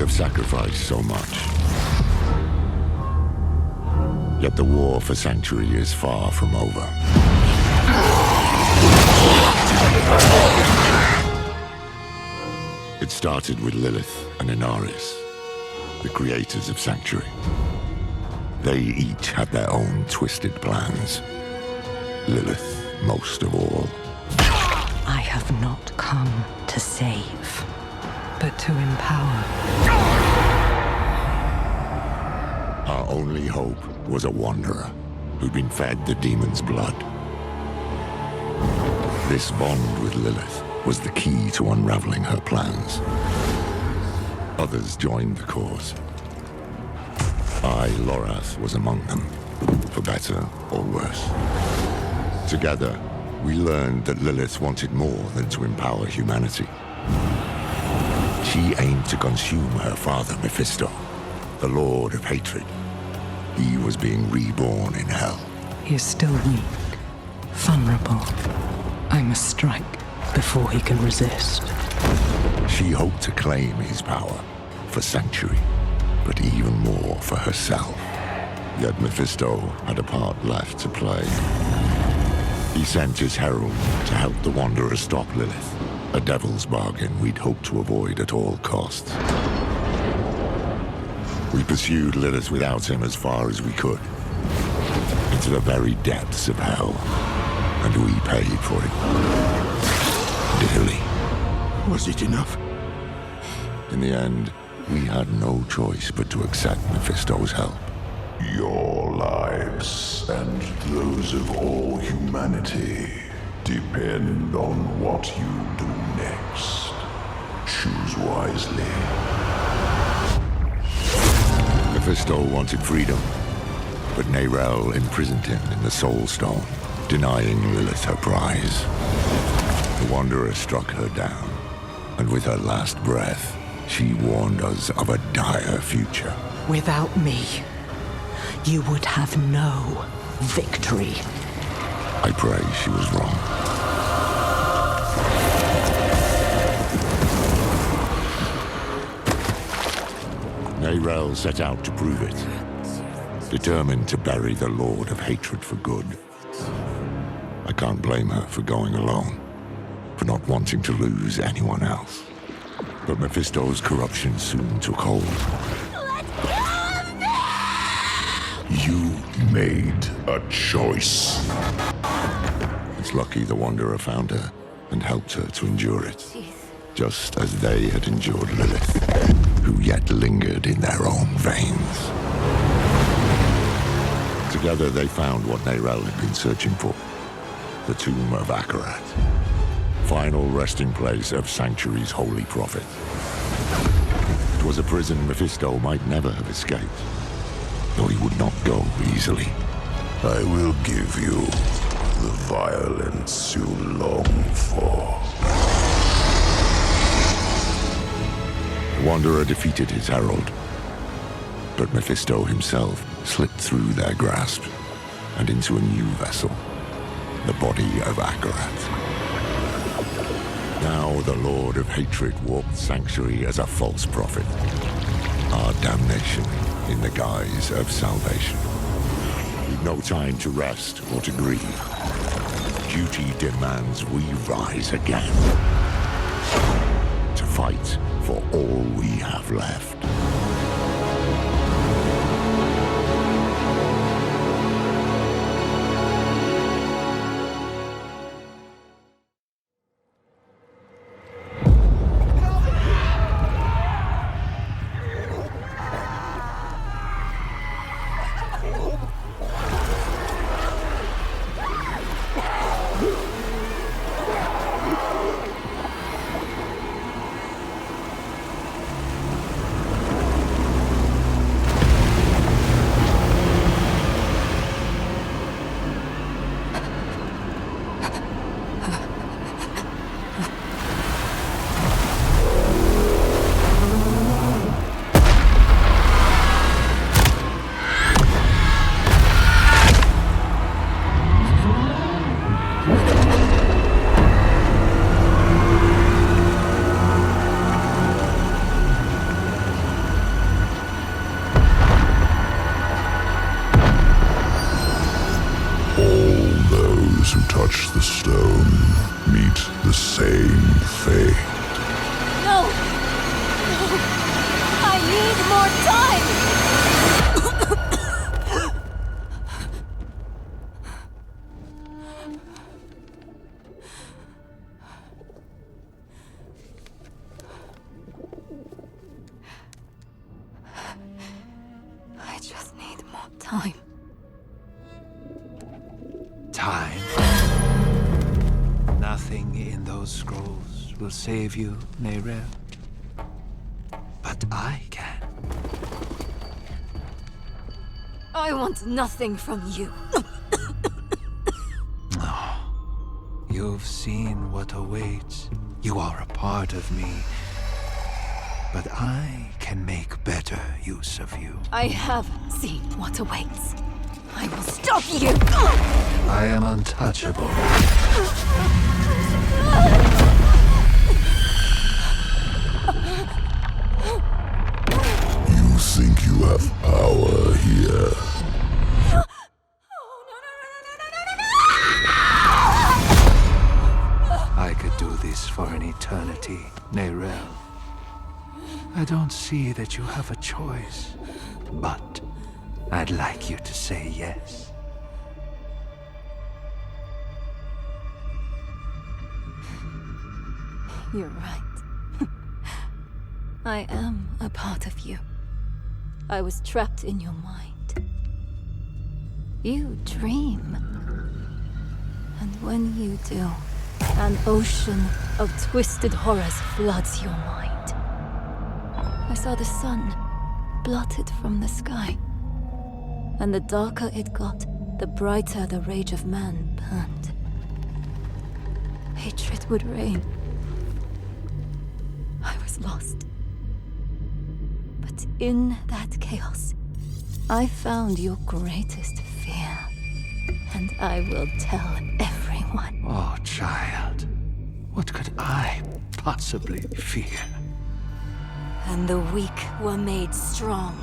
have sacrificed so much. Yet the war for Sanctuary is far from over. It started with Lilith and Inaris, the creators of Sanctuary. They each had their own twisted plans. Lilith most of all. I have not come to save, but to empower. Our only hope was a wanderer who'd been fed the demon's blood. This bond with Lilith was the key to unraveling her plans. Others joined the cause. I, Lorath, was among them, for better or worse. Together, we learned that Lilith wanted more than to empower humanity. She aimed to consume her father, Mephisto, the Lord of Hatred. He was being reborn in hell. He is still weak, vulnerable. I must strike before he can resist. She hoped to claim his power for Sanctuary, but even more for herself. Yet Mephisto had a part left to play. He sent his herald to help the Wanderer stop Lilith, a devil's bargain we'd hoped to avoid at all costs. We pursued Lilith without him as far as we could, into the very depths of hell, and we paid for it. Dearly. Was it enough? In the end, we had no choice but to accept Mephisto's help. Your lives and those of all humanity depend on what you do next. Choose wisely. Mephisto wanted freedom, but Nerel imprisoned him in the Soul Stone, denying Lilith her prize. The Wanderer struck her down, and with her last breath, she warned us of a dire future. Without me, you would have no victory. I pray she was wrong. Nerel set out to prove it, determined to bury the Lord of Hatred for good. I can't blame her for going alone, for not wanting to lose anyone else. But Mephisto's corruption soon took hold. You made a choice. It's lucky the Wanderer found her and helped her to endure it, just as they had endured Lilith, who yet lingered in their own veins. Together they found what Nerel had been searching for, the tomb of Akarat, final resting place of Sanctuary's holy prophet. It was a prison Mephisto might never have escaped, though he would not go easily. I will give you the violence you long for. The Wanderer defeated his herald, but Mephisto himself slipped through their grasp and into a new vessel, the body of Akarat. Now the Lord of Hatred walked Sanctuary as a false prophet, our damnation in the guise of salvation. We've no time to rest or to grieve. Duty demands we rise again, to fight for all we have left. more time! I just need more time. Time. Nothing in those scrolls will save you, Neyrel. But I can. I want nothing from you. You've seen what awaits. You are a part of me. But I can make better use of you. I have seen what awaits. I will stop you! I am untouchable. You think you have power here? I could do this for an eternity, Neyrel. I don't see that you have a choice, but I'd like you to say yes. You're right. I am a part of you. I was trapped in your mind. You dream. And when you do, an ocean of twisted horrors floods your mind. I saw the sun blotted from the sky. And the darker it got, the brighter the rage of man burned. Hatred would reign. I was lost. But in that chaos, I found your greatest fear. And I will tell everyone. Oh, child. What could I possibly fear? And the weak were made strong.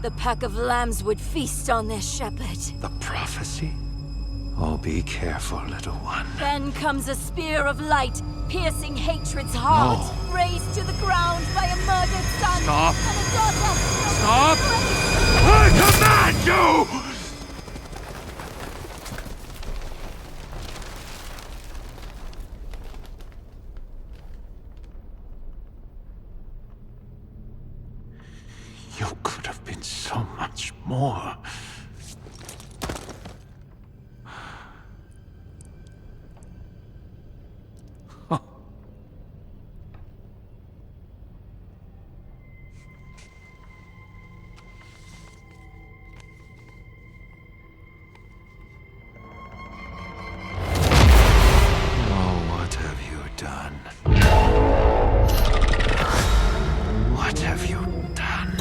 The pack of lambs would feast on their shepherd. The prophecy? Oh, be careful, little one. Then comes a spear of light, piercing hatred's heart. No. Razed to the ground by a murdered son. Stop. And a daughter. Stop! I command you! You could have been so much more. Oh, what have you done? What have you done?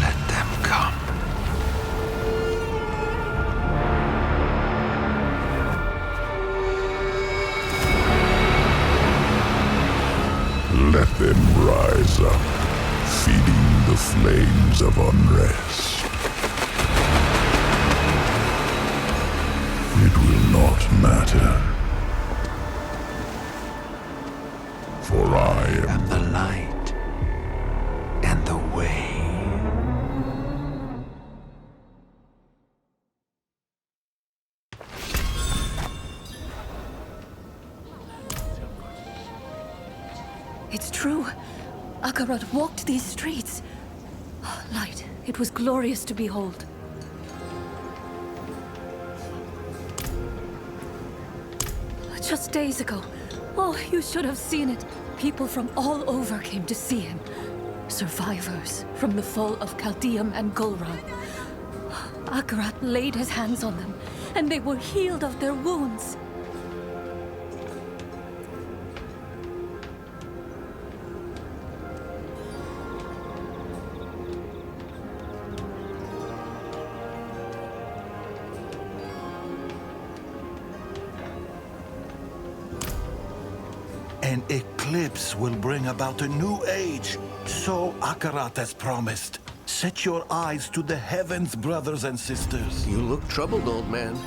Let them come. Let them rise up, feeding the flames of unrest. It will not matter. For I am And the light and the way. It's true. Akarat walked these streets. Light. It was glorious to behold. Just days ago. Oh, you should have seen it. People from all over came to see him. Survivors from the fall of Chaldeum and Golran. Akarat laid his hands on them, and they were healed of their wounds. An eclipse will bring about a new age, so Akarat has promised. Set your eyes to the heavens, brothers and sisters. You look troubled, old man.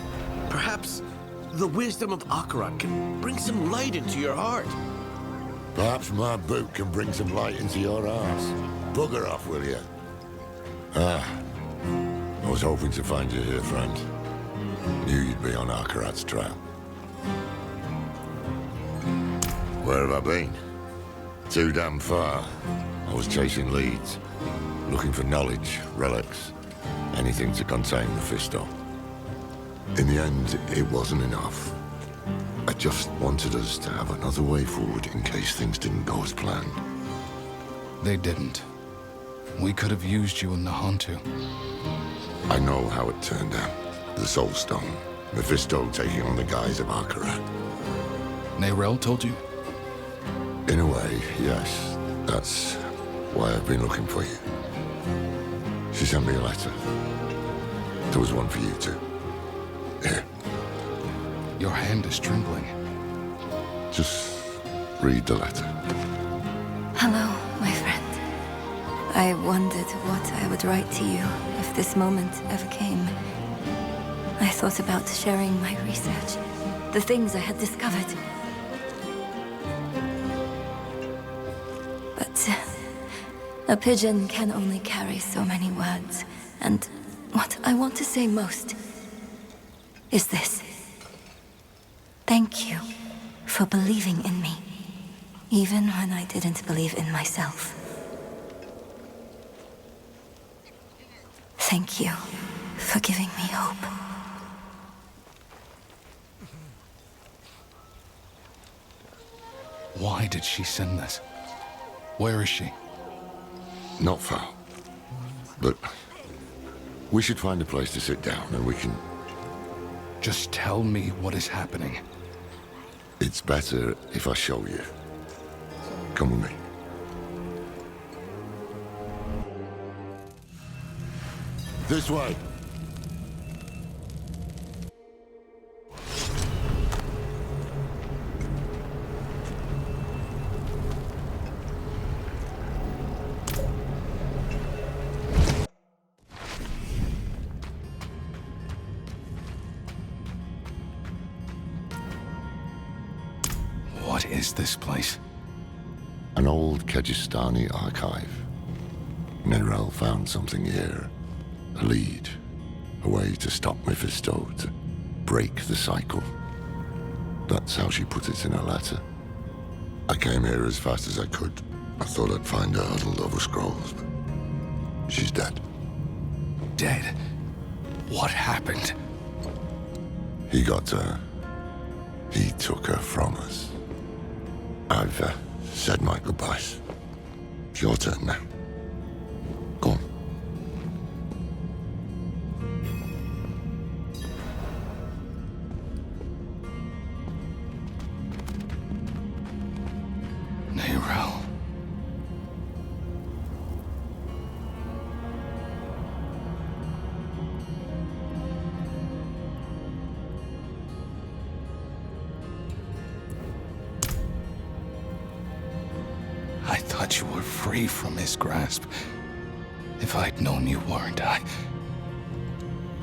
Perhaps the wisdom of Akarat can bring some light into your heart. Perhaps my boot can bring some light into your arse. Bugger off, will you? I was hoping to find you here, friend. Knew you'd be on Akarat's trail. Where have I been? Too damn far. I was chasing leads, looking for knowledge, relics, anything to contain Mephisto. In the end, it wasn't enough. I just wanted us to have another way forward in case things didn't go as planned. They didn't. We could have used you in the Hantu. I know how it turned out. The Soul Stone. Mephisto taking on the guise of Akarat. Nerel told you? In a way, yes. That's why I've been looking for you. She sent me a letter. There was one for you too. Here. Your hand is trembling. Just read the letter. Hello, my friend. I wondered what I would write to you if this moment ever came. I thought about sharing my research, the things I had discovered. But a pigeon can only carry so many words, and what I want to say most is this. Thank you for believing in me, even when I didn't believe in myself. Thank you for giving me hope. Why did she send this? Where is she? Not far. But we should find a place to sit down and we can... Just tell me what is happening. It's better if I show you. Come with me. This way. What is this place? An old Kegistani archive. Nerel found something here. A lead. A way to stop Mephisto, to break the cycle. That's how she put it in her letter. I came here as fast as I could. I thought I'd find her huddled over scrolls, but she's dead. Dead? What happened? He got her. He took her from us. I've said my goodbyes. It's your turn now. Go on. Nerel. I thought you were free from his grasp. If I'd known you weren't,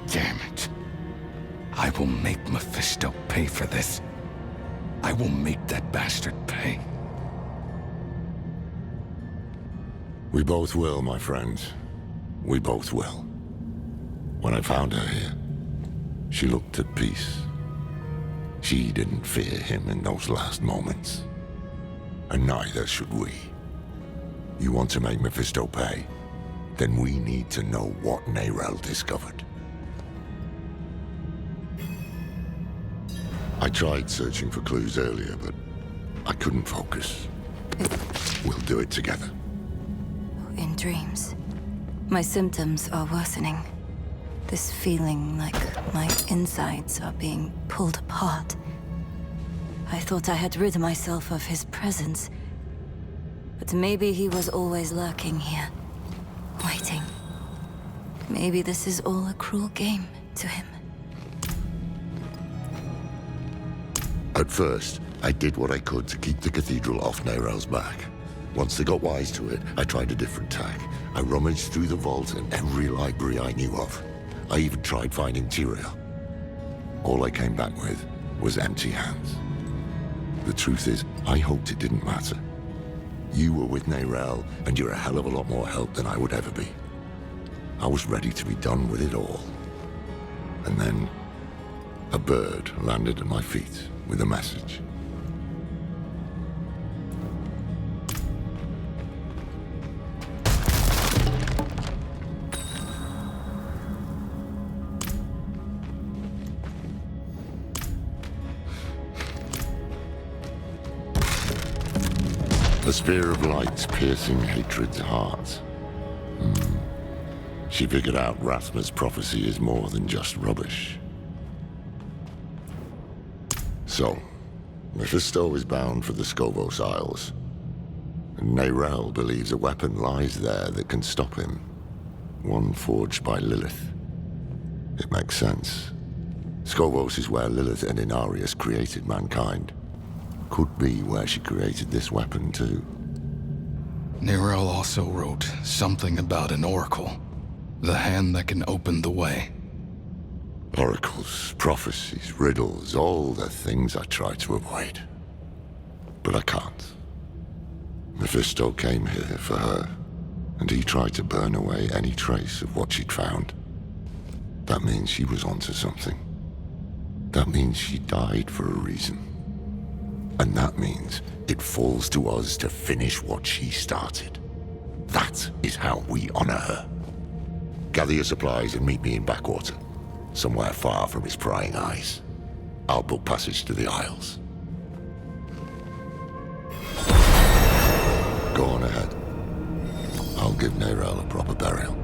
Damn it. I will make Mephisto pay for this. I will make that bastard pay. We both will, my friend. We both will. When I found her here, she looked at peace. She didn't fear him in those last moments. And neither should we. You want to make Mephisto pay? Then we need to know what Nerel discovered. I tried searching for clues earlier, but I couldn't focus. We'll do it together. In dreams, my symptoms are worsening. This feeling like my insides are being pulled apart. I thought I had rid myself of his presence. But maybe he was always lurking here, waiting. Maybe this is all a cruel game to him. At first, I did what I could to keep the cathedral off Nerel's back. Once they got wise to it, I tried a different tack. I rummaged through the vault and every library I knew of. I even tried finding Tyrael. All I came back with was empty hands. The truth is, I hoped it didn't matter. You were with Neyrelle, and you're a hell of a lot more help than I would ever be. I was ready to be done with it all. And then, a bird landed at my feet with a message. A sphere of light piercing hatred's heart. She figured out Rathma's prophecy is more than just rubbish. So, Mephisto is bound for the Skovos Isles. And Neyrelle believes a weapon lies there that can stop him. One forged by Lilith. It makes sense. Skovos is where Lilith and Inarius created mankind. Could be where she created this weapon, too. Neyrelle also wrote something about an oracle. The hand that can open the way. Oracles, prophecies, riddles, all the things I try to avoid. But I can't. Mephisto came here for her, and he tried to burn away any trace of what she'd found. That means she was onto something. That means she died for a reason. And that means it falls to us to finish what she started. That is how we honor her. Gather your supplies and meet me in Backwater, somewhere far from his prying eyes. I'll book passage to the Isles. Go on ahead. I'll give Neyrelle a proper burial.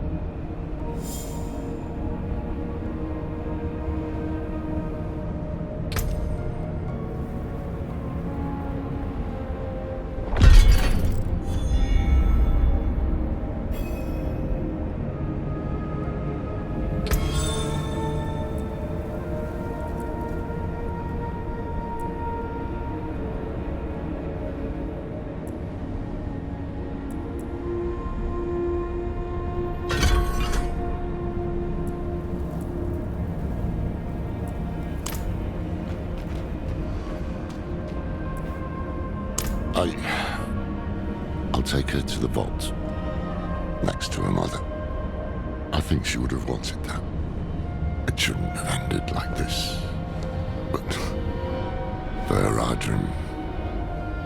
I'll take her to the vault, next to her mother. I think she would have wanted that. It shouldn't have ended like this. But for her Adrim,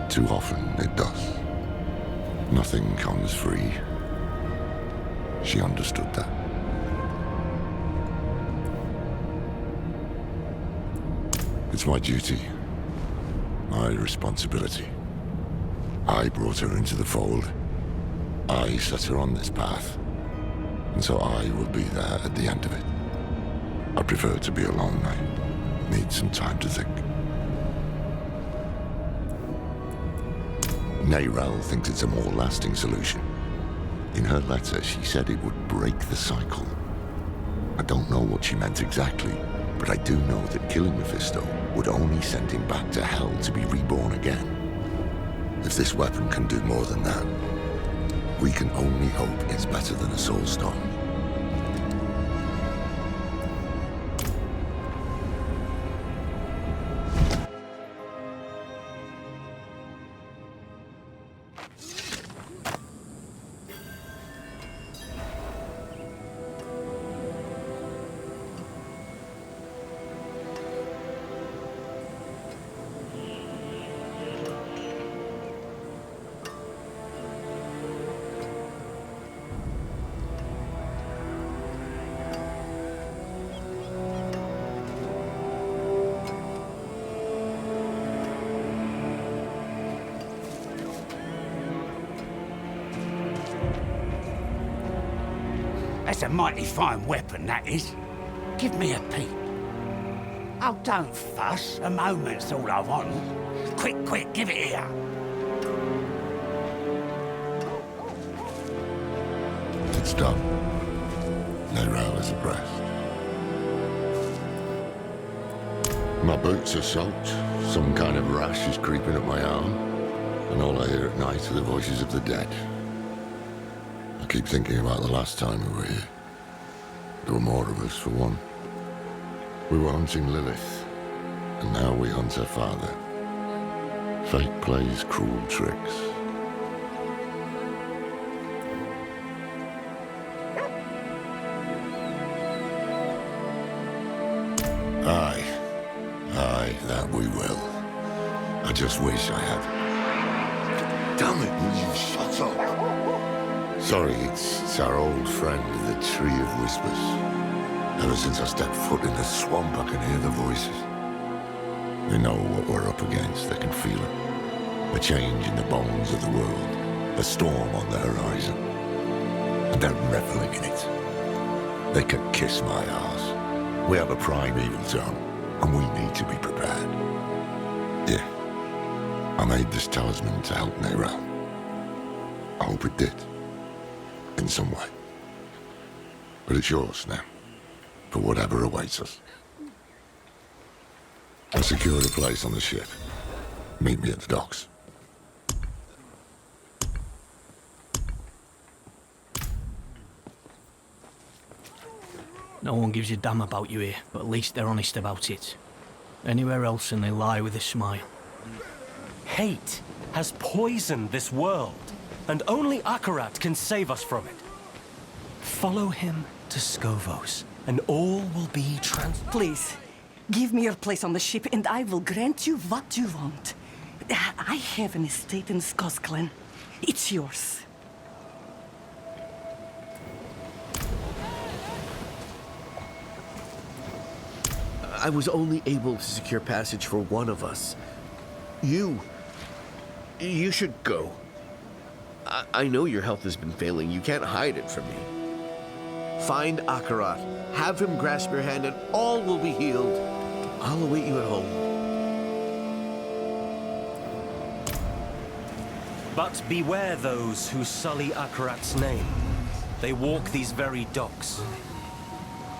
too often it does. Nothing comes free. She understood that. It's my duty, my responsibility. I brought her into the fold. I set her on this path. And so I will be there at the end of it. I prefer to be alone. I need some time to think. Neyrelle thinks it's a more lasting solution. In her letter, she said it would break the cycle. I don't know what she meant exactly, but I do know that killing Mephisto would only send him back to hell to be reborn again. If this weapon can do more than that, we can only hope it's better than a soul stone. That's a mighty fine weapon, that is. Give me a peep. Oh, don't fuss. A moment's all I want. Quick, quick, give it here. It's done. Neyrelle is abreast. My boots are soaked. Some kind of rash is creeping up my arm. And all I hear at night are the voices of the dead. I keep thinking about the last time we were here. There were more of us, for one. We were hunting Lilith, and now we hunt her father. Fate plays cruel tricks. Aye, that we will. I just wish I had. Damn it, will you shut up? Sorry, it's our old friend, the Tree of Whispers. Ever since I stepped foot in the swamp, I can hear the voices. They know what we're up against, they can feel it. A change in the bones of the world, a storm on the horizon. And they're reveling in it. They can kiss my arse. We have a primeval zone, and we need to be prepared. Yeah. I made this talisman to help Neyrelle. I hope it did. In some way. But it's yours now. For whatever awaits us. I secured a place on the ship. Meet me at the docks. No one gives a damn about you here, but at least they're honest about it. Anywhere else and they lie with a smile. Hate has poisoned this world, and only Akarat can save us from it. Follow him to Skovos, and all will be Please, give me your place on the ship, and I will grant you what you want. I have an estate in Skosklen. It's yours. I was only able to secure passage for one of us. You should go. I know your health has been failing. You can't hide it from me. Find Akarat, have him grasp your hand, and all will be healed. I'll await you at home. But beware those who sully Akarat's name. They walk these very docks.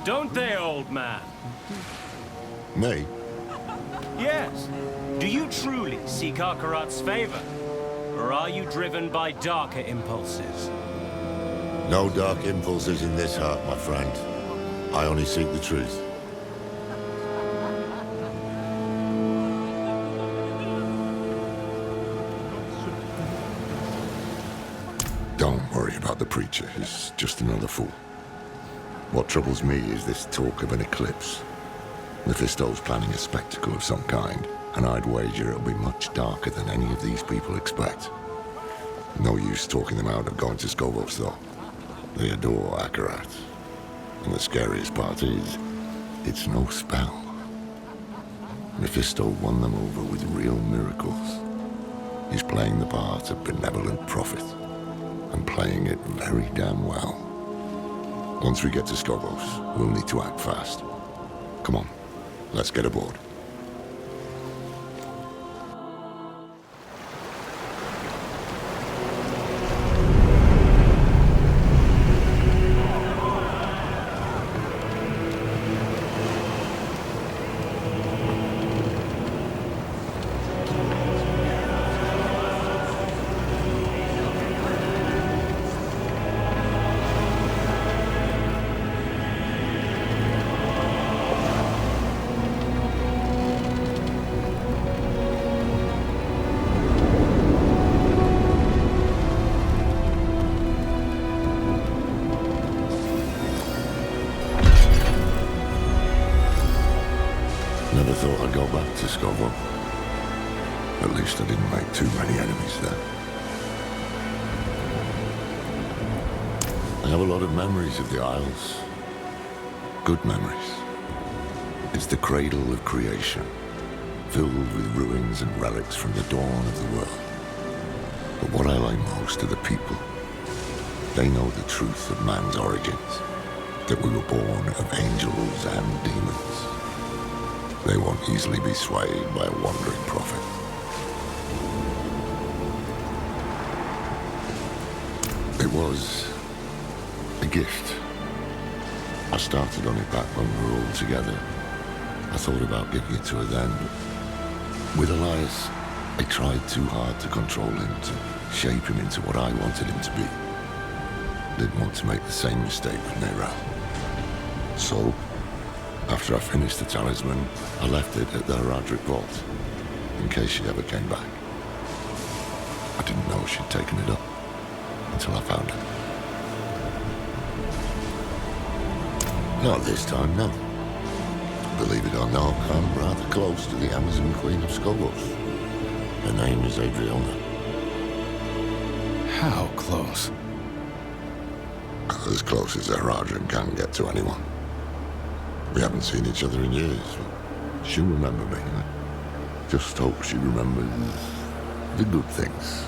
Don't they, old man? Me? Yes. Do you truly seek Akarat's favor? Or are you driven by darker impulses? No dark impulses in this heart, my friend. I only seek the truth. Don't worry about the preacher. He's just another fool. What troubles me is this talk of an eclipse. Mephisto's planning a spectacle of some kind, and I'd wager it'll be much darker than any of these people expect. No use talking them out of going to Skovos, though. They adore Akarat. And the scariest part is, it's no spell. Mephisto won them over with real miracles. He's playing the part of benevolent prophet, and playing it very damn well. Once we get to Skovos, we'll need to act fast. Come on, let's get aboard. Never thought I'd go back to Skovo. At least I didn't make too many enemies there. I have a lot of memories of the Isles. Good memories. It's the cradle of creation, filled with ruins and relics from the dawn of the world. But what I like most are the people. They know the truth of man's origins, that we were born of angels and demons. They won't easily be swayed by a wandering prophet. It was a gift. I started on it back when we were all together. I thought about giving it to her then, but with Elias, I tried too hard to control him, to shape him into what I wanted him to be. Didn't want to make the same mistake with Neyrelle. So, after I finished the talisman, I left it at the Haradric vault, in case she ever came back. I didn't know she'd taken it up, until I found it. Not this time, no. Believe it or not, I'm rather close to the Amazon Queen of Skovos. Her name is Adriana. How close? As close as Haradrim can get to anyone. We haven't seen each other in years. She'll remember me. I just hope she remembers the good things.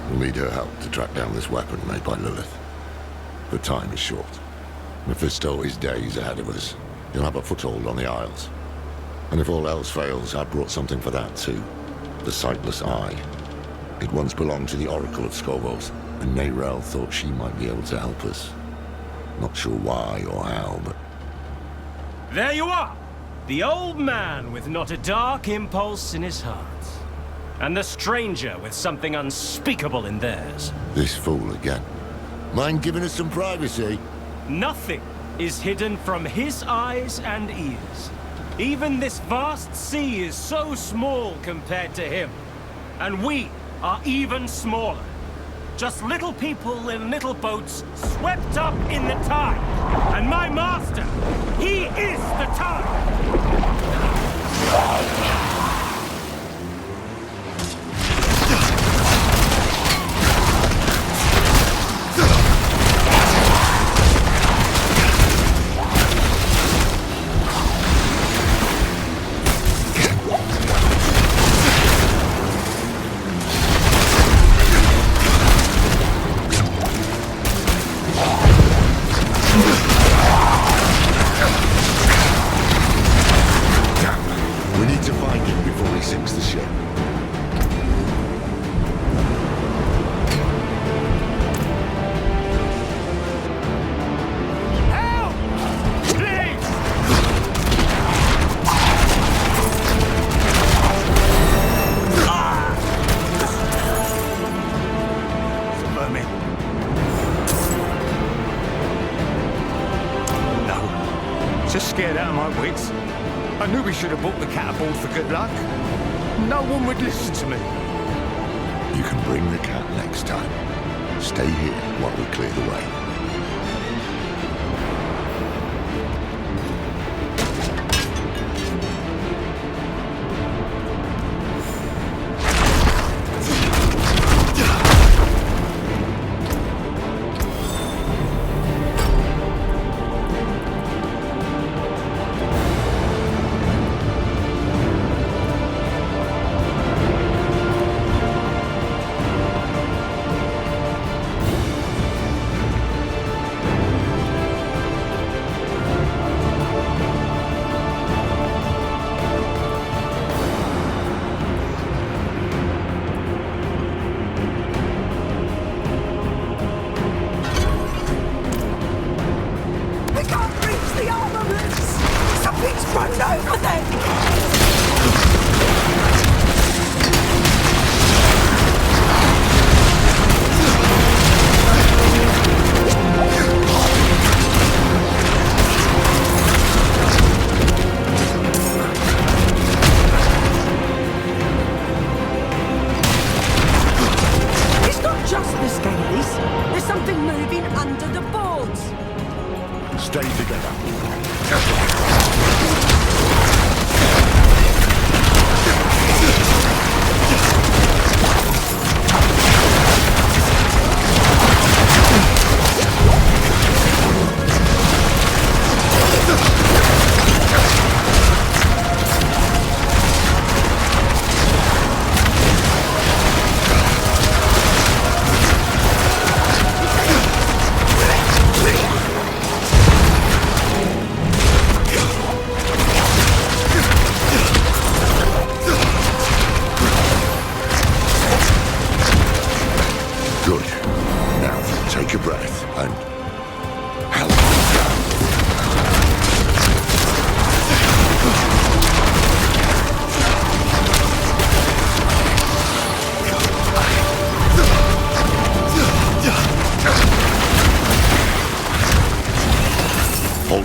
We'll need her help to track down this weapon made by Lilith. The time is short. Mephisto is days ahead of us. He'll have a foothold on the Isles. And if all else fails, I brought something for that too. The Sightless Eye. It once belonged to the Oracle of Skovos, and Neyrelle thought she might be able to help us. Not sure why or how, but... There you are! The old man with not a dark impulse in his heart. And the stranger with something unspeakable in theirs. This fool again. Mind giving us some privacy? Nothing is hidden from his eyes and ears. Even this vast sea is so small compared to him. And we are even smaller. Just little people in little boats swept up in the tide. And my master, he is the tide! We need to find him before he sinks the ship. Help! Please! Vermin. No. Just scared out of my wits. I knew we should have bought the cat aboard for good luck. No one would listen to me. You can bring the cat next time. Stay here while we clear the way.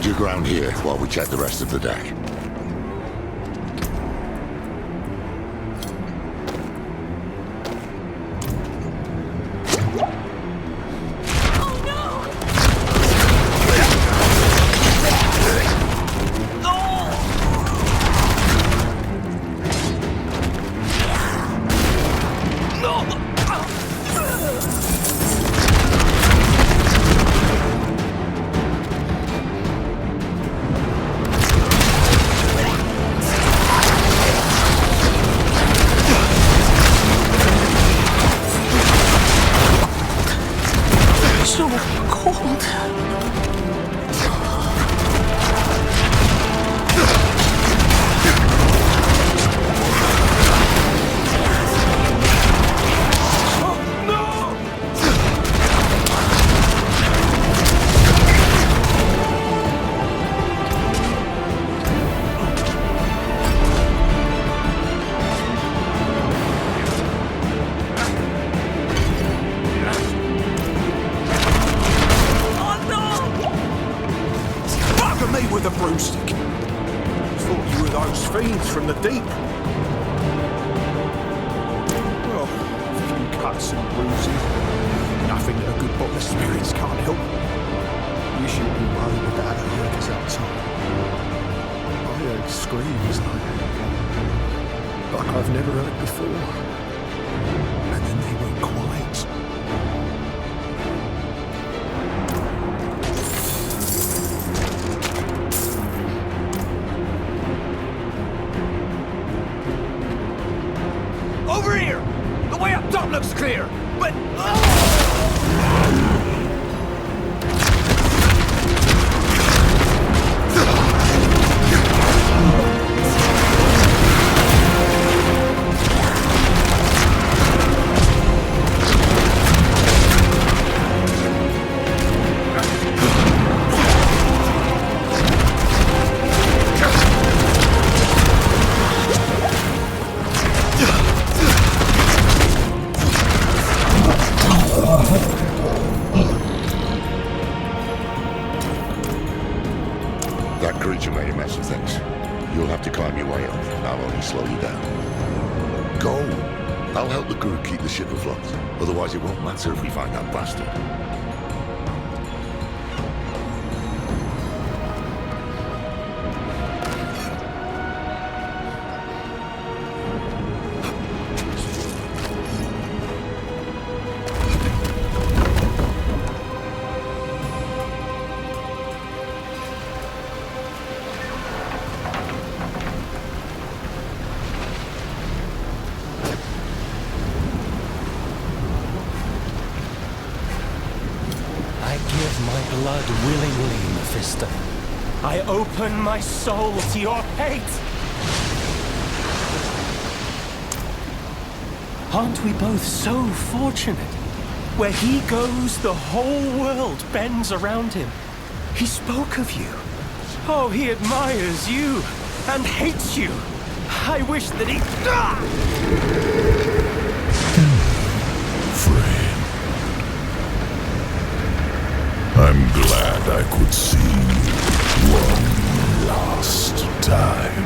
your ground here while we check the rest of the deck. With a broomstick. Thought you were those fiends from the deep. Well, a few cuts and bruises. Nothing that a good bottle of spirits can't help. You shouldn't be worried about the workers outside. I heard screams like I've never heard before. And then they went quiet. Over here! The way up top looks clear, but... That creature made a mess of things. You'll have to climb your way up. I'll only slow you down. Go! I'll help the crew keep the ship afloat. Otherwise it won't matter if we find that bastard. My blood willingly, Mephisto. I open my soul to your hate! Aren't we both so fortunate? Where he goes, the whole world bends around him. He spoke of you. Oh, he admires you and hates you. I wish that he... I'm glad I could see you one last time.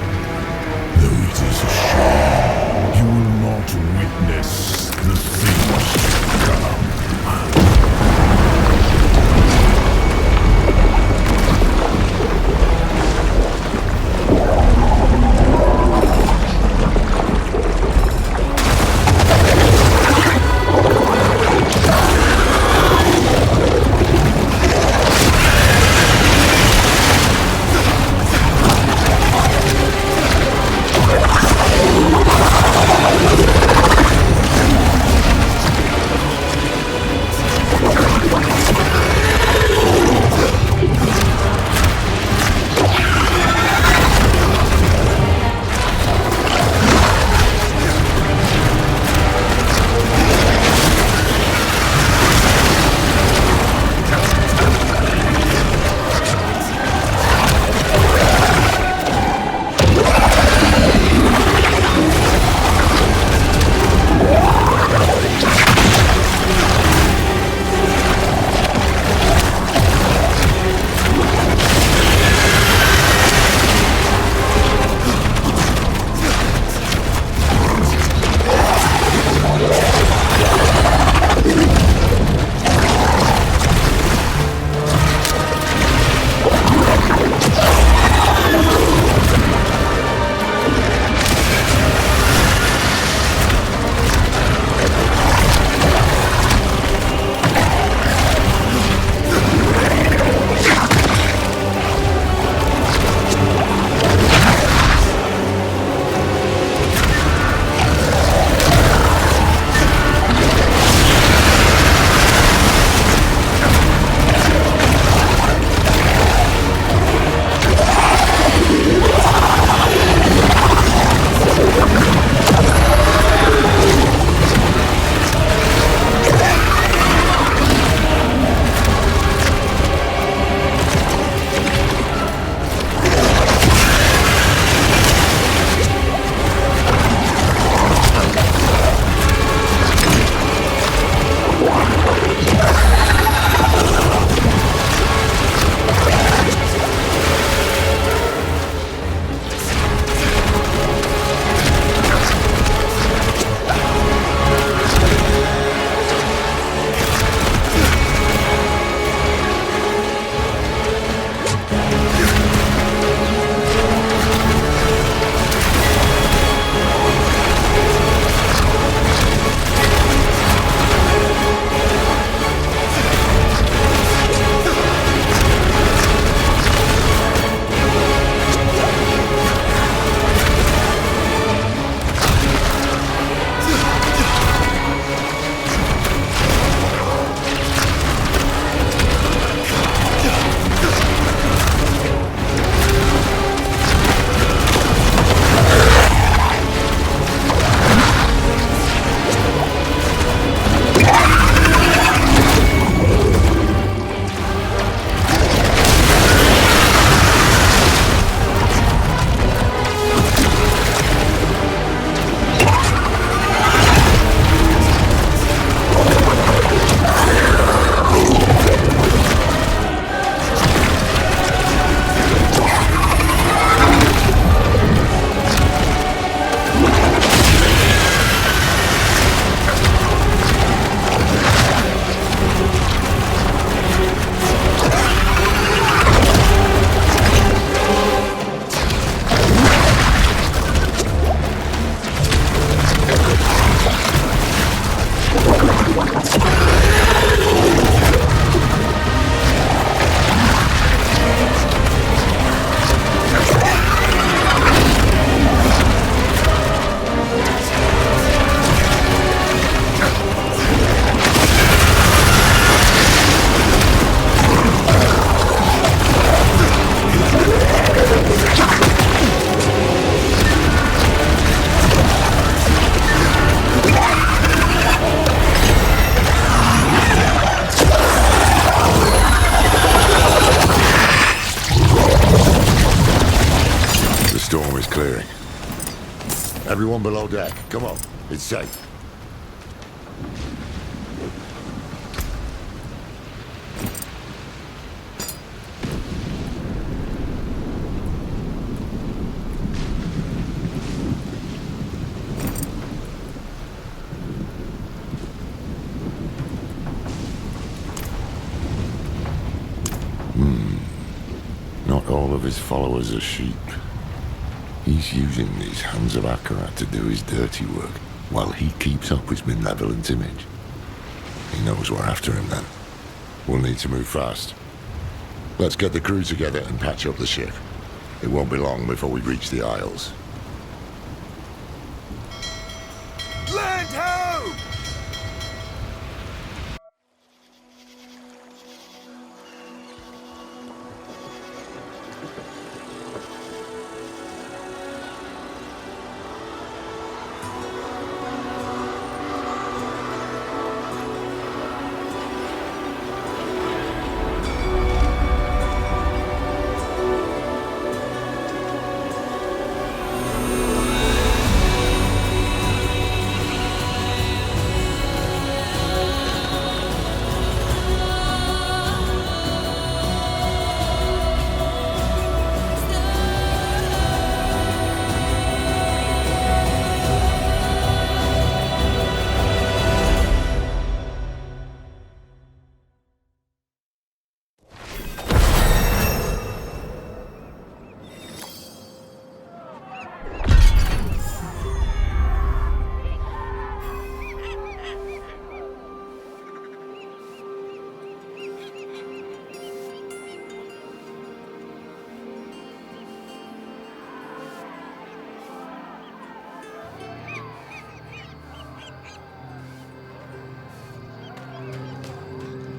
Though it is a shame you will not witness the things to come. storm is clearing. Everyone below deck, come on. It's safe. Not all of his followers are sheep. He's using these hands of Akarat to do his dirty work, while he keeps up his benevolent image. He knows we're after him then. We'll need to move fast. Let's get the crew together and patch up the ship. It won't be long before we reach the Isles. Land ho!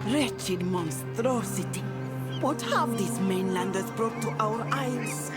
Wretched monstrosity. What have these mainlanders brought to our isles?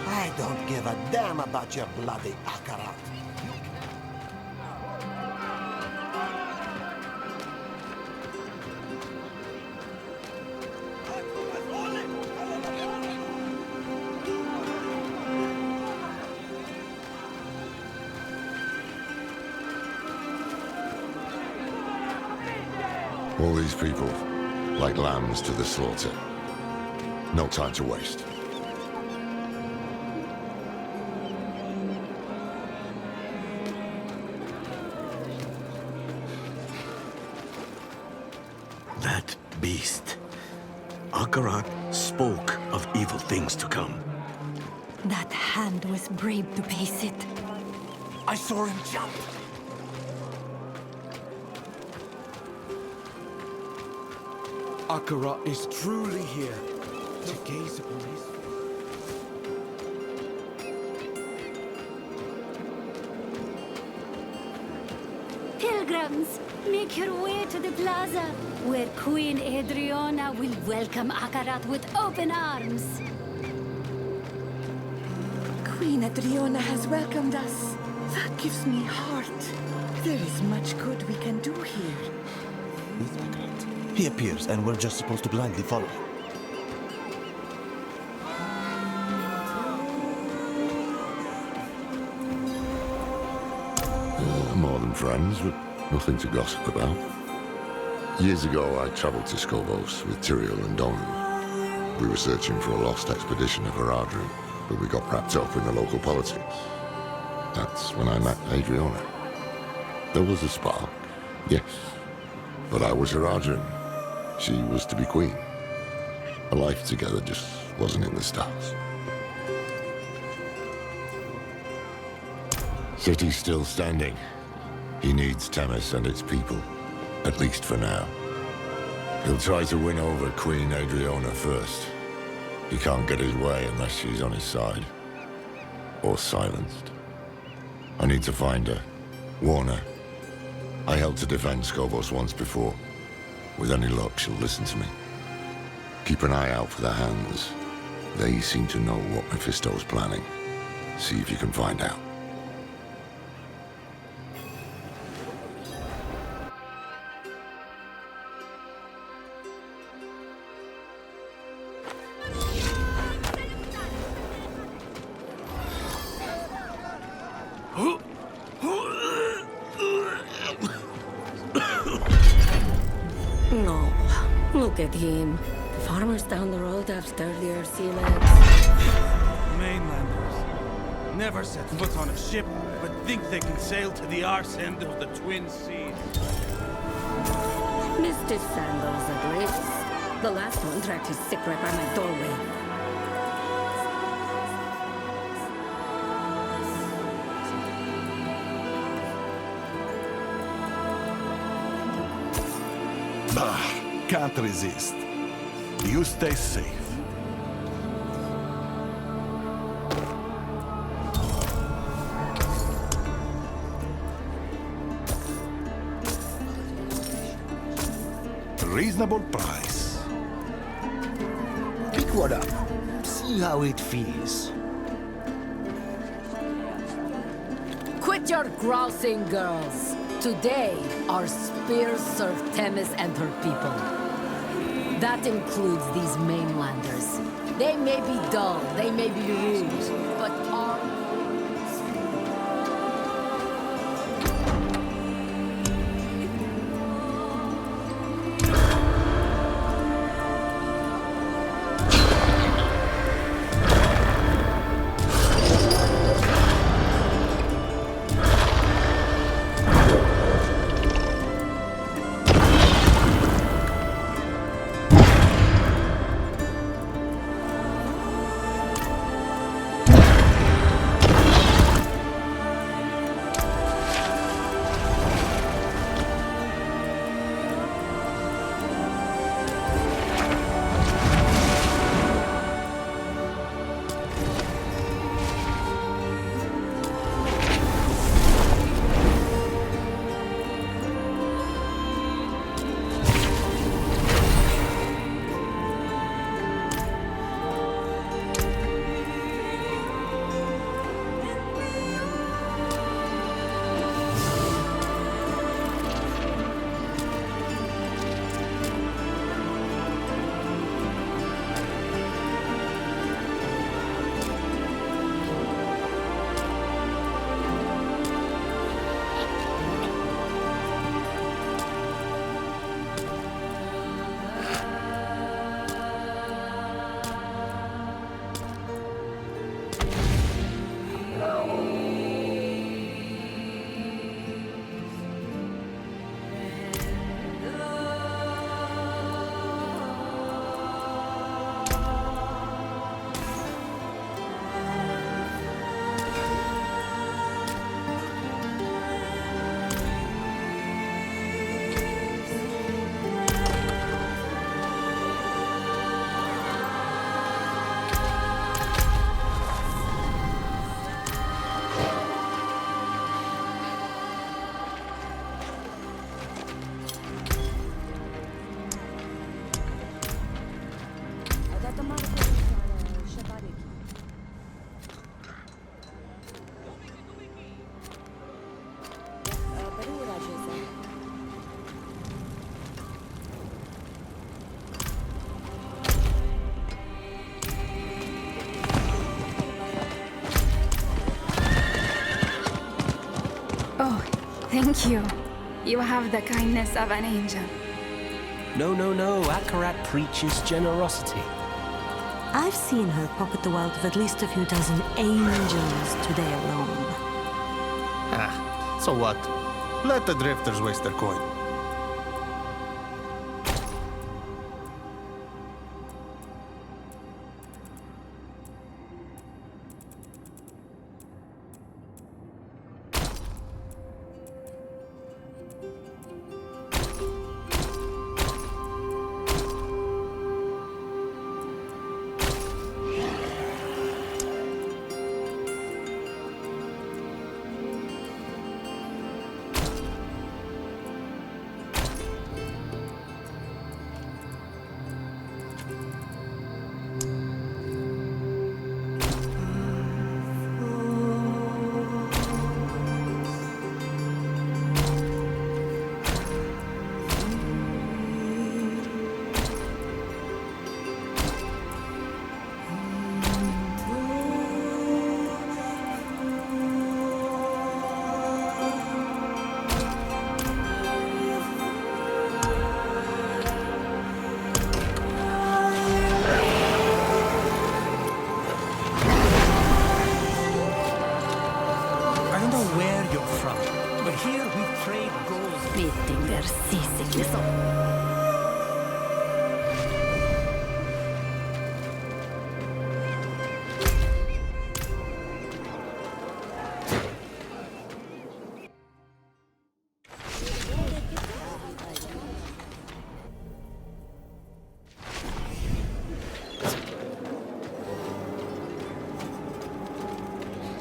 I don't give a damn about your bloody Akarat. All these people, like lambs to the slaughter. No time to waste. That beast. Akarat spoke of evil things to come. That hand was brave to face it. I saw him jump. Akarat is truly here to gaze upon his... Pilgrims, make your way to the plaza, where Queen Adriana will welcome Akarat with open arms. Queen Adriana has welcomed us. That gives me heart. There is much good we can do here. He appears, and we're just supposed to blindly follow him. More than friends, but nothing to gossip about. Years ago, I traveled to Skobos with Tyrael and Donan. We were searching for a lost expedition of Haradrim, but we got wrapped up in the local politics. That's when I met Adriana. There was a spark, yes, but I was Haradrim. She was to be queen. A life together just wasn't in the stars. City's still standing. He needs Temis and its people, at least for now. He'll try to win over Queen Adriana first. He can't get his way unless she's on his side. Or silenced. I need to find her, warn her. I helped to defend Skobos once before. With any luck, she'll listen to me. Keep an eye out for the hands. They seem to know what Mephisto's planning. See if you can find out. No, look at him. The farmers down the road have sturdier sea legs. Mainlanders. Never set foot on a ship, but think they can sail to the arse end of the Twin Seas. Mr. Sandals at least. The last one tracked his sick right by my doorway. Can't resist. You stay safe. Reasonable price. Pick one up. See how it feels. Quit your grousing, girls. Today, our spears serve Temis and her people. That includes these mainlanders. They may be dull, they may be rude, but our... Oh, thank you. You have the kindness of an angel. No, Akarat preaches generosity. I've seen her pocket the wealth of at least a few dozen angels today alone. Ah, so what? Let the drifters waste their coin.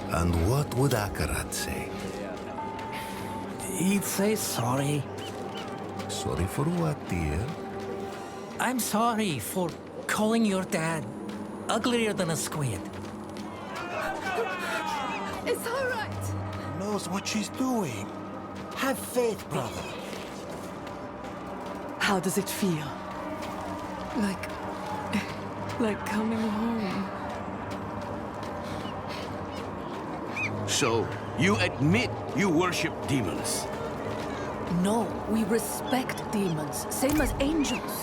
And what would Akarat say? He'd say sorry. Sorry for what, dear? I'm sorry for calling your dad uglier than a squid. It's all right. Knows what she's doing. Have faith, brother. How does it feel? Like coming home. So, you admit you worship demons? No, we respect demons, same as angels.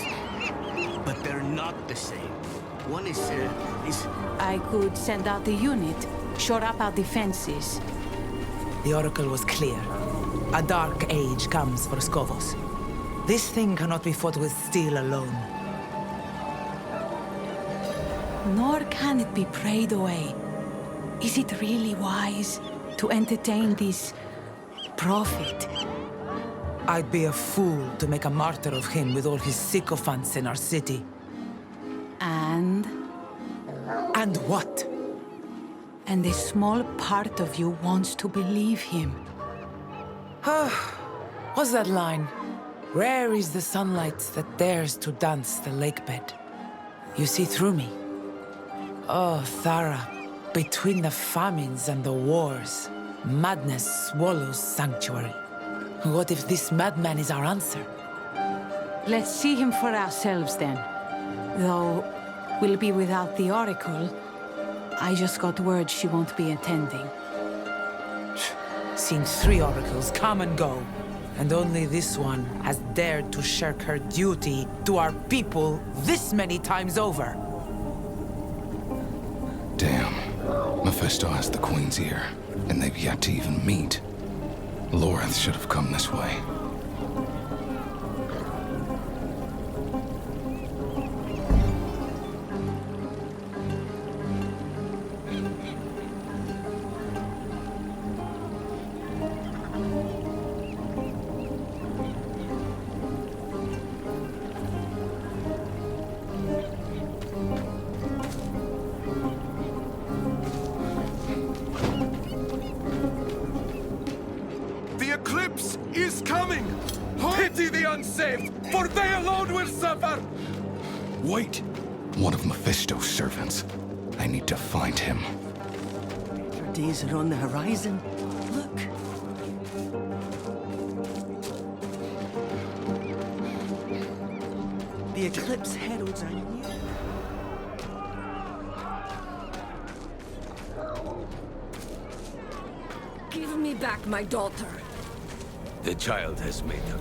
But they're not the same. One is... I could send out a unit, shore up our defenses. The Oracle was clear. A dark age comes for Skovos. This thing cannot be fought with steel alone. Nor can it be prayed away. Is it really wise to entertain this prophet? I'd be a fool to make a martyr of him with all his sycophants in our city. And? And what? And a small part of you wants to believe him. What's that line? Rare is the sunlight that dares to dance the lakebed. You see through me. Oh, Thara, between the famines and the wars, madness swallows sanctuary. What if this madman is our answer? Let's see him for ourselves then. Though we'll be without the Oracle. I just got word she won't be attending. Seen 3 oracles come and go, and only this one has dared to shirk her duty to our people this many times over. Damn. Mephisto has the Queen's ear, and they've yet to even meet. Loreth should have come this way. For they alone will suffer! Wait! One of Mephisto's servants. I need to find him. Your days are on the horizon. Look. The eclipse heralds are near. Give me back my daughter. The child has made her.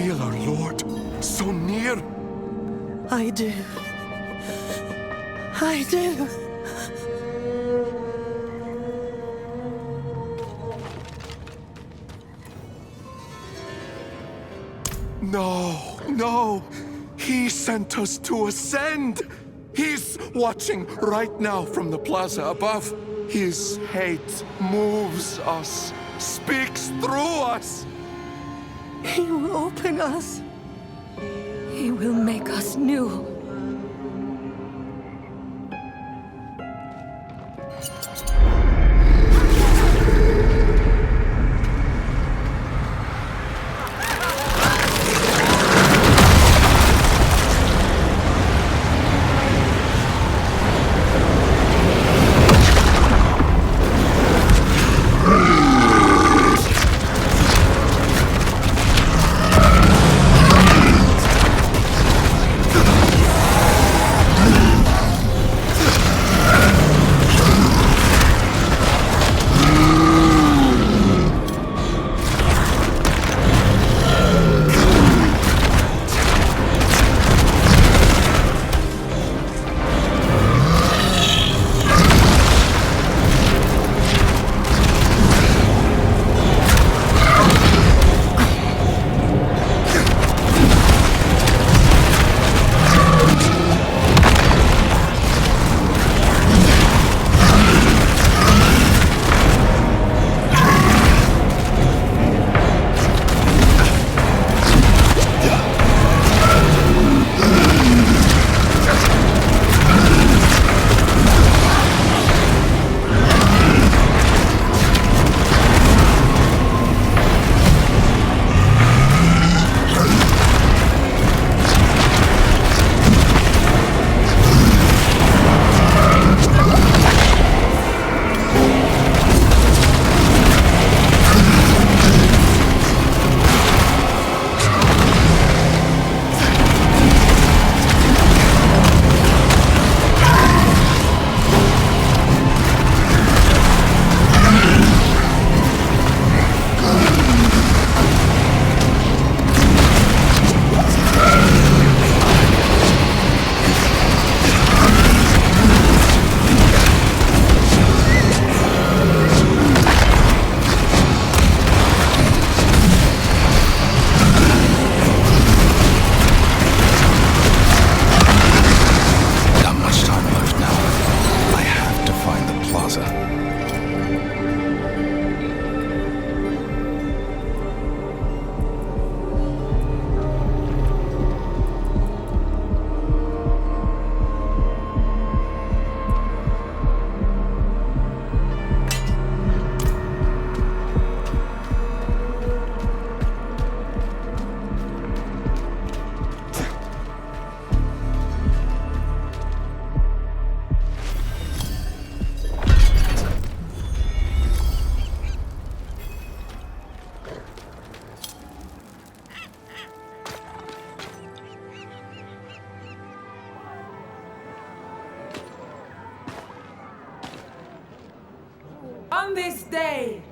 feel our Lord so near? I do. I do. No, no. He sent us to ascend. He's watching right now from the plaza above. His hate moves us, speaks through us. He will open us. He will make us new. On this day,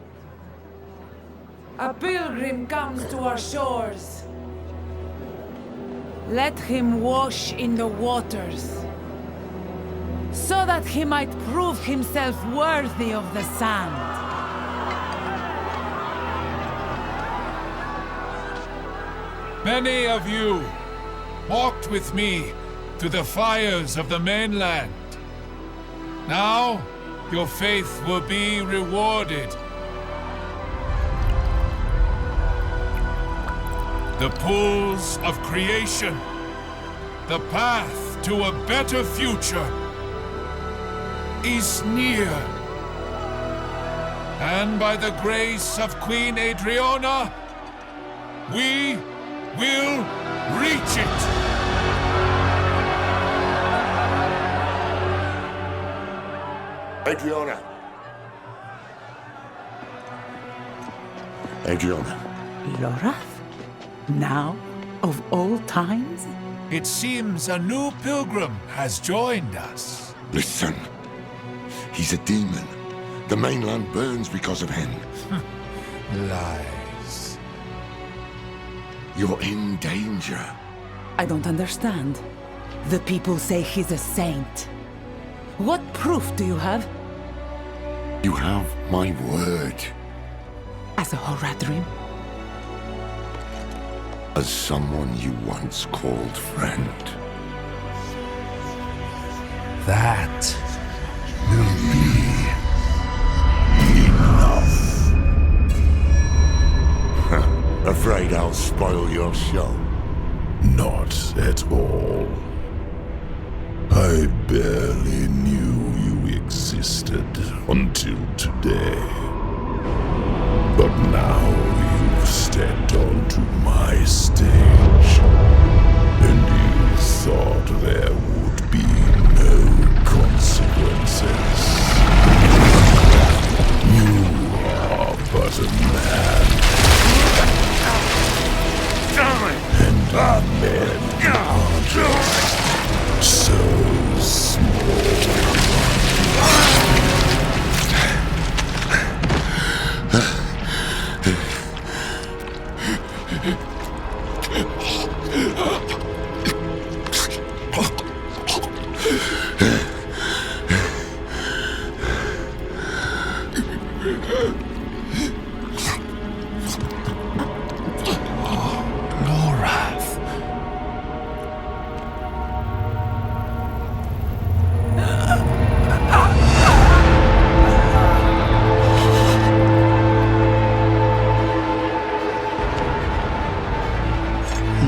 a pilgrim comes to our shores. Let him wash in the waters, so that he might prove himself worthy of the sand. Many of you walked with me to the fires of the mainland. Now, your faith will be rewarded. The pools of creation, the path to a better future, is near. And by the grace of Queen Adriana, we will reach it. Adriana. Adriana. Lorath? Now, of all times? It seems a new pilgrim has joined us. Listen. He's a demon. The mainland burns because of him. Lies. You're in danger. I don't understand. The people say he's a saint. What proof do you have? You have my word. As a Horadrim? As someone you once called friend. That will be enough. Afraid I'll spoil your show? Not at all. I barely knew you existed until today. But now you've stepped onto my stage, and you thought there would be no consequences. You are but a man. And men are just so small.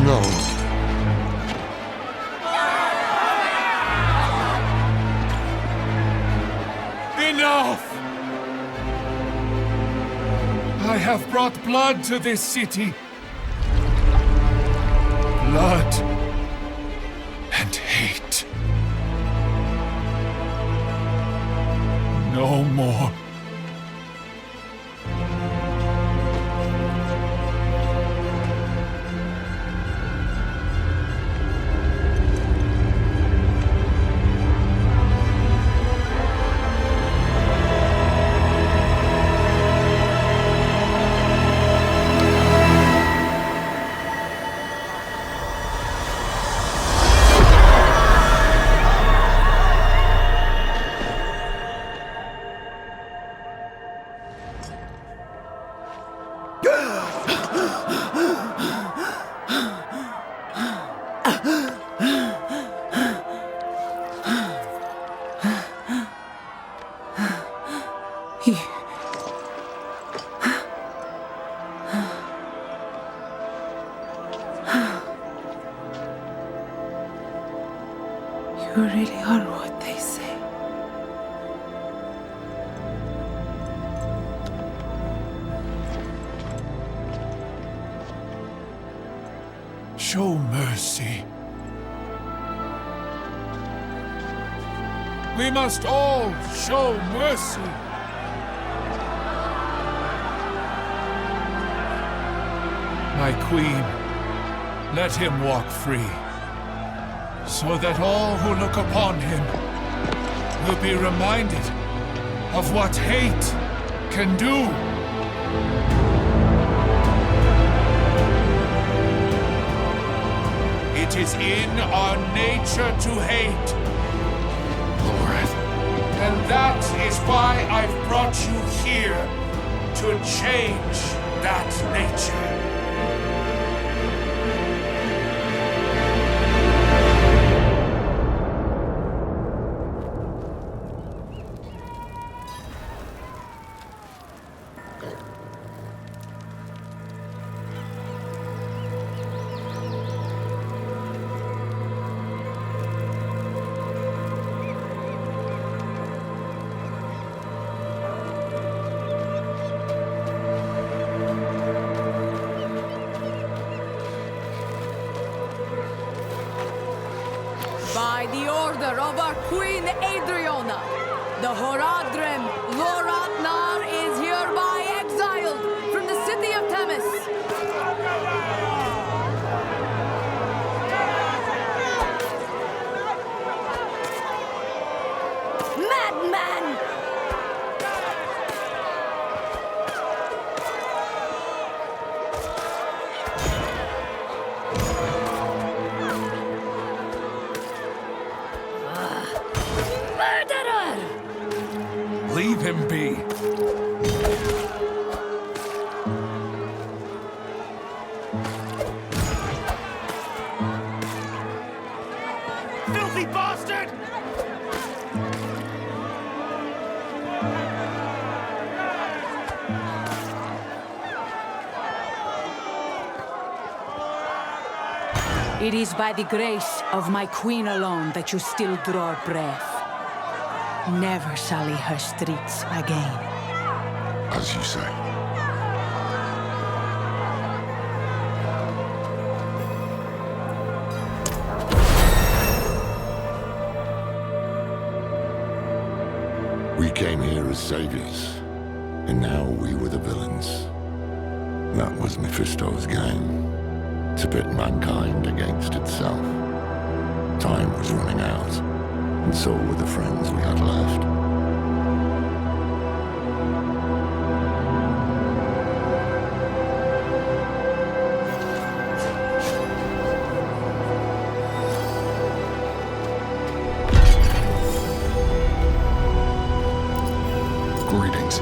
No. Enough! I have brought blood to this city. Blood and hate. No more. You really are what they say. Show mercy. We must all show mercy. My queen, let him walk free, so that all who look upon him will be reminded of what hate can do. It is in our nature to hate, Lord. And that is why I've brought you here, to change that nature. By the order of our Queen Adriana, the Horadrim Loratnar is hereby exiled from the city of Themis. Madman! It is by the grace of my queen alone that you still draw breath. Never sully her streets again. As you say. We came here as saviors, and now we were the villains. That was Mephisto's game, to pit mankind against itself. Time was running out, and so were the friends we had left. Greetings.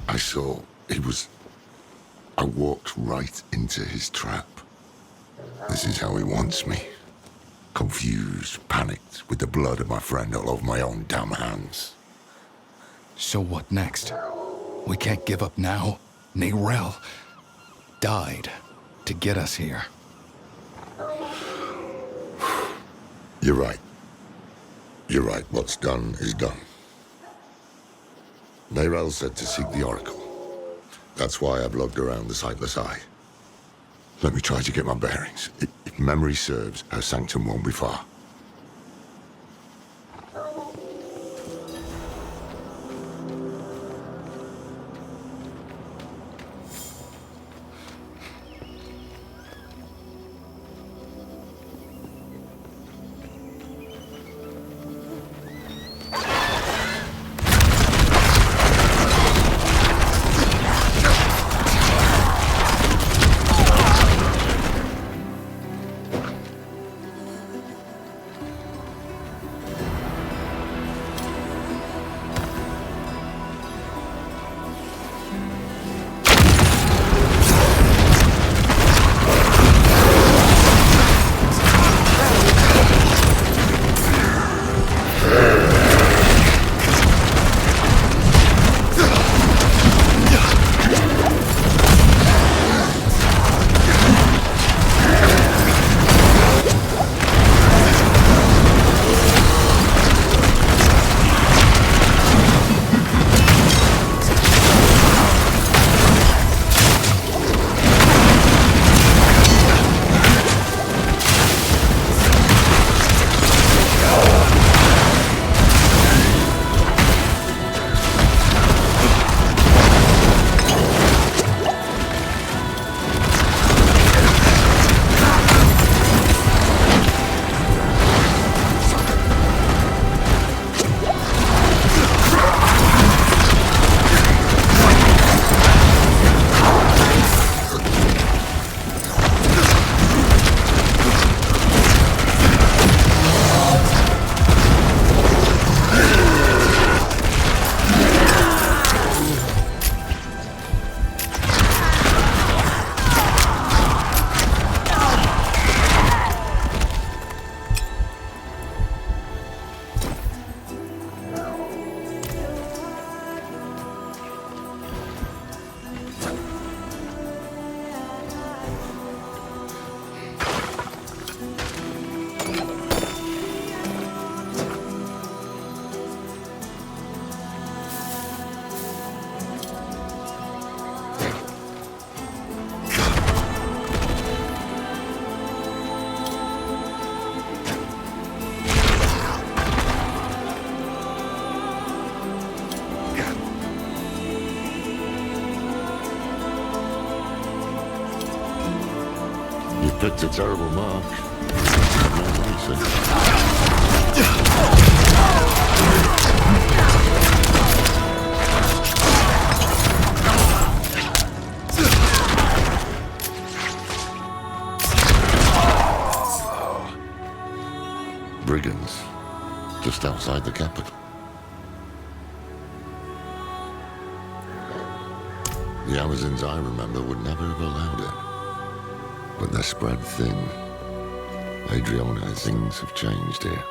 I saw he was... I walked right into his trap. This is how he wants me. Confused, panicked, with the blood of my friend all over my own damn hands. So what next? We can't give up now. Neyrelle died to get us here. You're right. You're right. What's done is done. Neyrelle said to seek the Oracle. That's why I've lugged around the Sightless Eye. Let me try to get my bearings. If memory serves, her sanctum won't be far. Picked a terrible mark. Brigands, just outside the capital. The Amazons I remember would never have allowed it. But they're spread thin, Adriana, things have changed here.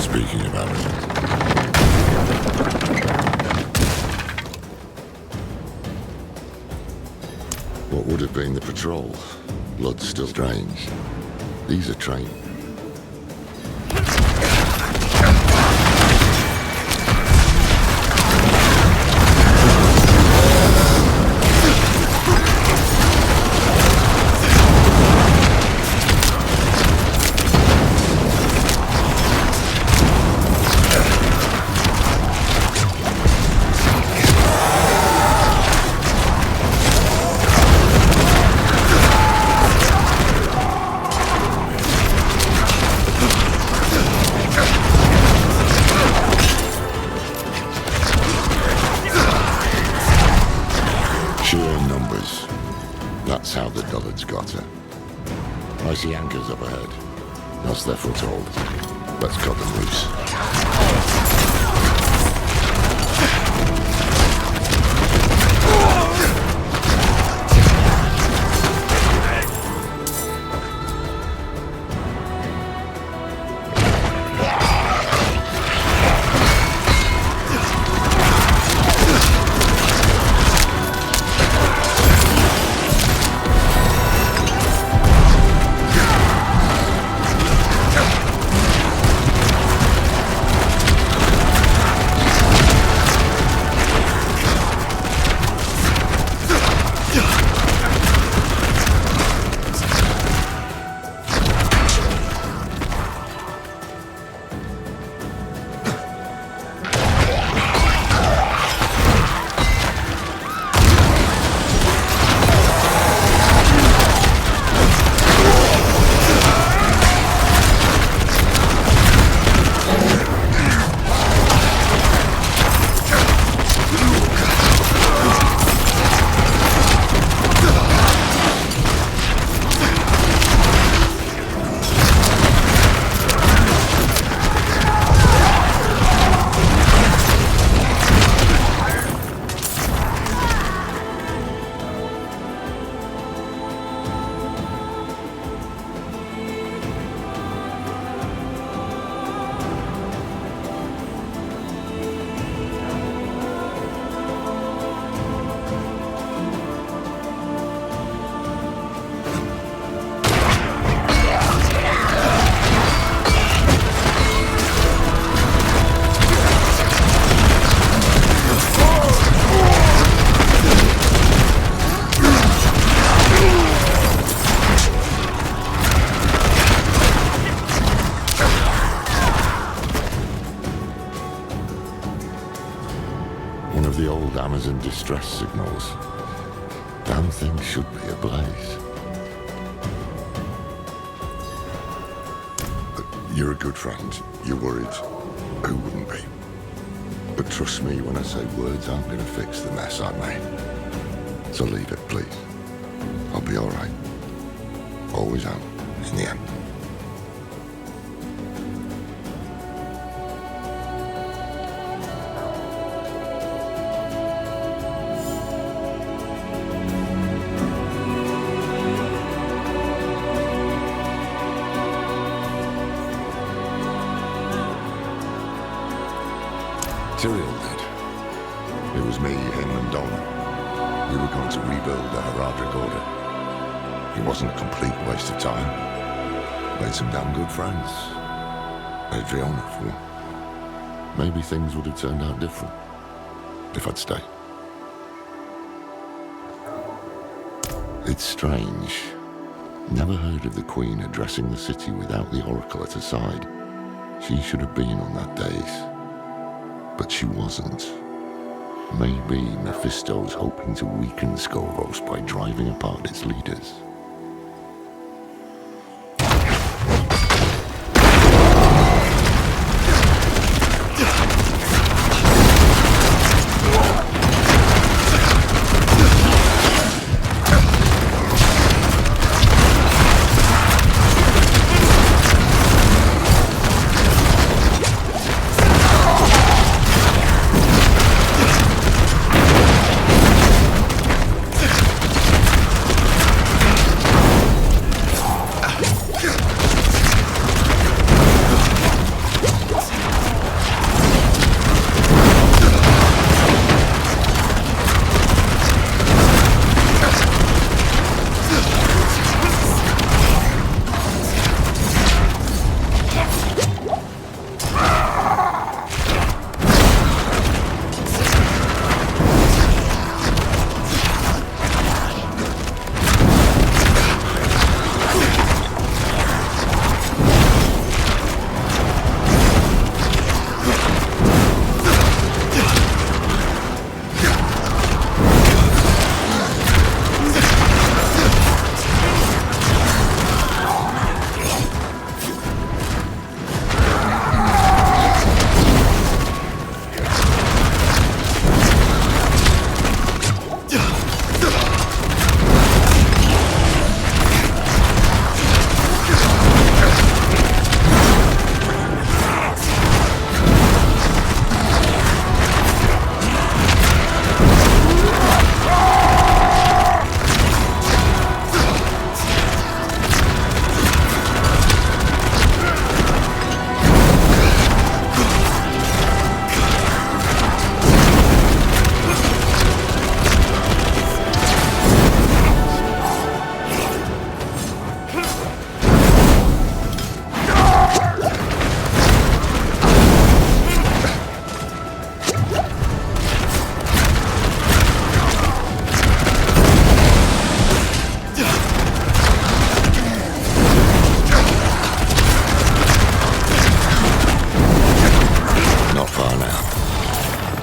Speaking about it. What would have been the patrol? Blood's still strange. These are trained. That's how the dullards got her. I see anchors up ahead. That's their foothold. Let's cut them loose. One of the old Amazon distress signals. Damn thing should be ablaze. You're a good friend. You're worried. Who wouldn't be? But trust me when I say words aren't going to fix the mess I made. So leave it, please. I'll be all right. Always am, in the end. Tyrael did. It was me, him, and Donna. We were going to rebuild the Haradric Order. It wasn't a complete waste of time. Made some damn good friends. Adriana, for one. Maybe things would have turned out different if I'd stayed. It's strange. Never heard of the Queen addressing the city without the Oracle at her side. She should have been on that dais. But she wasn't. Maybe Mephisto's hoping to weaken Skovos by driving apart its leaders.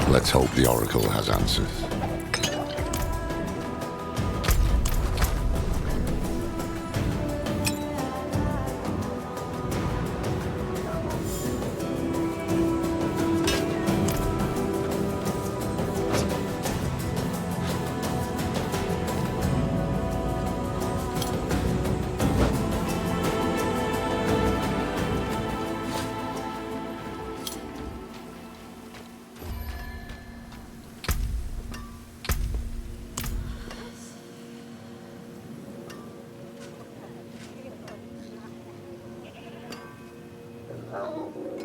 Let's hope the Oracle has answers. Oh.